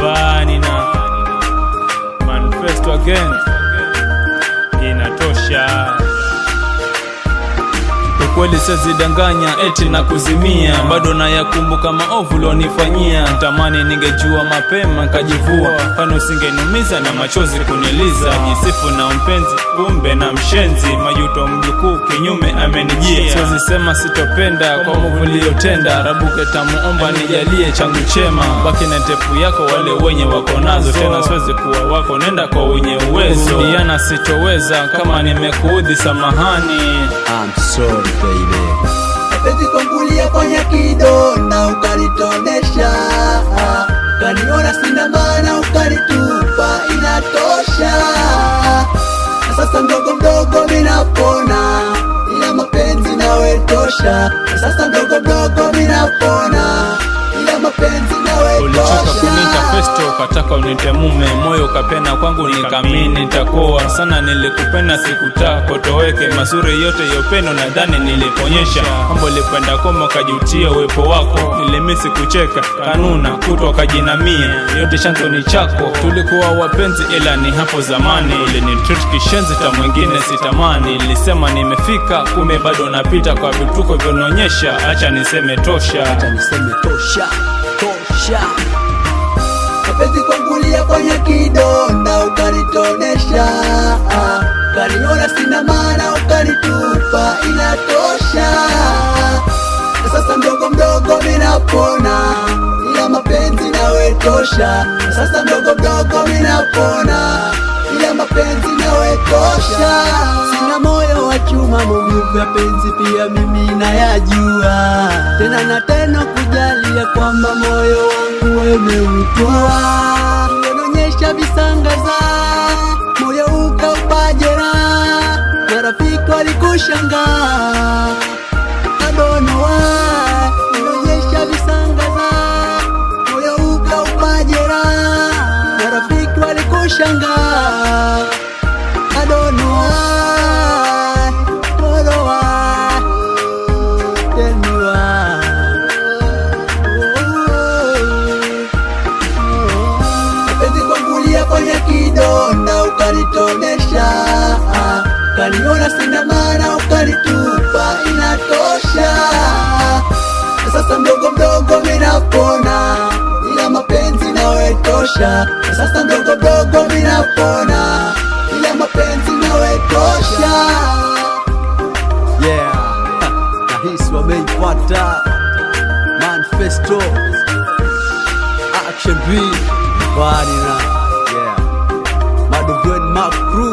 Bani na Manifesto again, inatosha. Ukweli sezidanganya eti na kuzimia, bado nayakumbuka maovu lonifanyia. Tamani ningejua mapema kajivua, kwani usingenumiza na machozi kuniliza. Jisifu na mpenzi kumbe na mshenzi, majuto mjukuu kinyume amenijia. Siwezi sema sitopenda kwa movu niliyotenda, Rabuke tamuomba nijalie changu chema. Baki na tepu yako wale wenye wako nazo, tena siwezi kuwa wako, nenda kwa wenye uwezo. Diana sitoweza kama nimekuudhi, samahani. I'm sorry baby. Mapenzi kwangulia fanya kidonda ukanitonesha, kaniona sina maana ukanitupa, inatosha. Na sasa mdogo mdogo minapona, ila mapenzi nawe tosha. Na sasa mdogo mdogo minapona, ila mapenzi nawe tosha. Ulichoka kunita Festo, ukataka unite mume, moyo ukapenda kwangu nikamini nitakoa sana. Nilikupenda sikutaka toweke, mazuri yote ya upendo nadhani niliponyesha. Mambo lipenda koma kajutia uwepo wako, nilimisi kucheka kanuna kutwa kajinamia. Yote chanzo ni chako, tulikuwa wapenzi ila ni hapo zamani. Ulinitreat kishenzi ta mwingine sitamani, nilisema nimefika kumbe bado napita kwa vituko vyonionyesha. Acha niseme tosha, Acha niseme tosha, tosha. Mapenzi kwangulia fanya kidonda ukanitonesha, kaniona sina maana ukanitupa, inatosha. Na sasa mdogo mdogo minapona, ila mapenzi nawe tosha. Na sasa mdogo mdogo minapona, ila mapenzi nawe tosha. Sina moyo wa chuma, maumivu ya penzi pia mimi nayajua, tena na tena kujalia kwamba moyo wangu umeutoa. Unanionyesha visangaza, moyo ukaupa jeraha, marafiki walikushangaa. I don't know why. Unanionyesha visangaza, moyo ukaupa jeraha, marafiki walikushangaa. I don't know why, don't know why, tell me why. Mapenzi kwangulia fanya kidonda ukanitonesha, kaniona sina maana ukanitupa, inatosha. Na sasa mdogo mdogo minapona, ila mapenzi nawe tosha. Na sasa mdogo mdogo minapona, ila mapenzi nawe tosha. Yeah, nahisi wameipata Manifesto Action B Bani na yeah Madugwen Macru